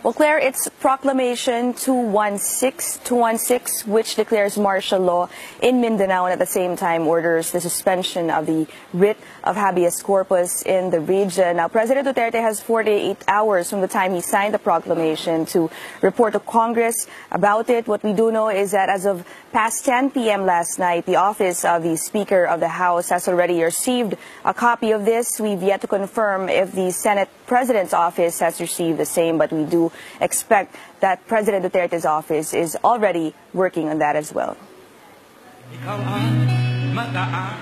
Well, Claire, it's Proclamation 216, which declares martial law in Mindanao and at the same time orders the suspension of the writ of habeas corpus in the region. Now, President Duterte has 48 hours from the time he signed the proclamation to report to Congress about it. What we do know is that as of past 10 p.m. last night, the office of the Speaker of the House has already received a copy of this. We've yet to confirm if the Senate President's office has received the same, but we do expect that President Duterte's office is already working on that as well.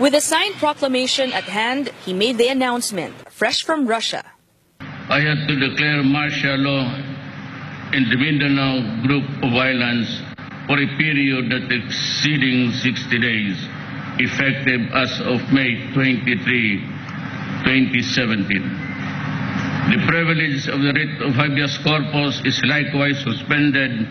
With the signed proclamation at hand, he made the announcement, fresh from Russia. I have to declare martial law in the Mindanao group of islands for a period that exceeding 60 days, effective as of May 23, 2017. The privilege of the writ of habeas corpus is likewise suspended.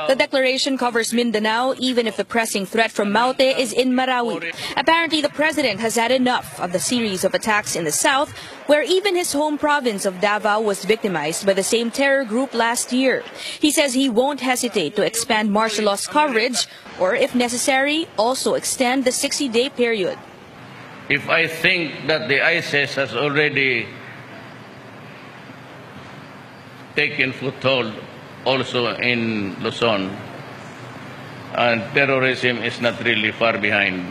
The declaration covers Mindanao, even if the pressing threat from Maute is in Marawi. Apparently, the president has had enough of the series of attacks in the south, where even his home province of Davao was victimized by the same terror group last year. He says he won't hesitate to expand martial law's coverage, or if necessary, also extend the 60-day period. If I think that the ISIS has already taken foothold also in Luzon, and terrorism is not really far behind,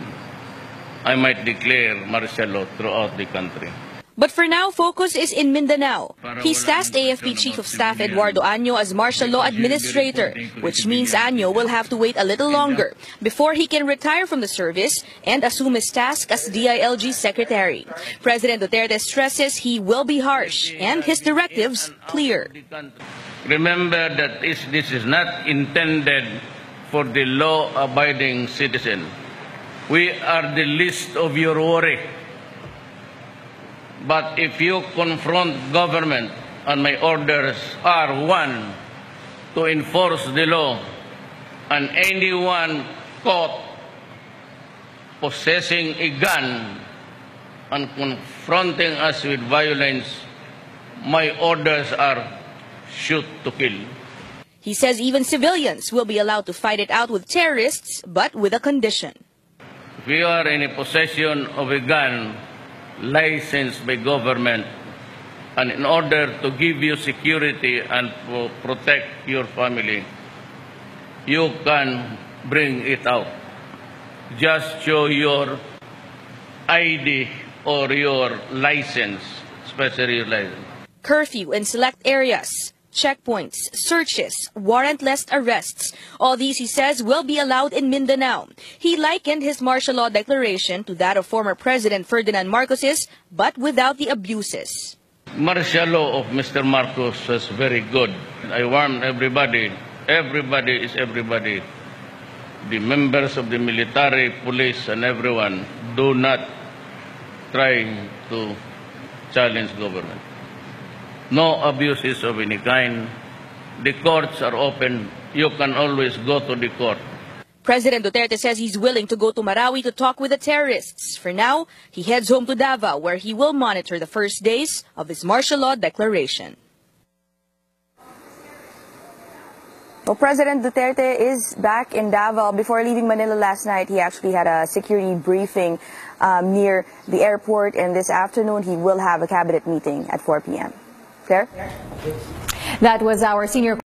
I might declare martial law throughout the country. But for now, focus is in Mindanao. He's tasked AFP Chief of Staff Eduardo Año as martial law administrator, which means Año will have to wait a little longer before he can retire from the service and assume his task as DILG secretary. President Duterte stresses he will be harsh and his directives clear. Remember that this is not intended for the law-abiding citizen. We are the least of your worry. But if you confront government, and my orders are, one, to enforce the law, and anyone caught possessing a gun and confronting us with violence, my orders are shoot to kill. He says even civilians will be allowed to fight it out with terrorists, but with a condition. If you are in a possession of a gun licensed by government, and in order to give you security and to protect your family, you can bring it out. Just show your ID or your license, especially your license. Curfew in select areas, checkpoints, searches, warrantless arrests. All these, he says, will be allowed in Mindanao. He likened his martial law declaration to that of former President Ferdinand Marcos's, but without the abuses. Martial law of Mr. Marcos was very good. I warn everybody, everybody is everybody. The members of the military, police, and everyone, do not try to challenge government. No abuses of any kind. The courts are open. You can always go to the court. President Duterte says he's willing to go to Marawi to talk with the terrorists. For now, he heads home to Davao, where he will monitor the first days of his martial law declaration. Well, President Duterte is back in Davao. Before leaving Manila last night, he actually had a security briefing near the airport, and this afternoon he will have a cabinet meeting at 4 p.m. Claire? That was our senior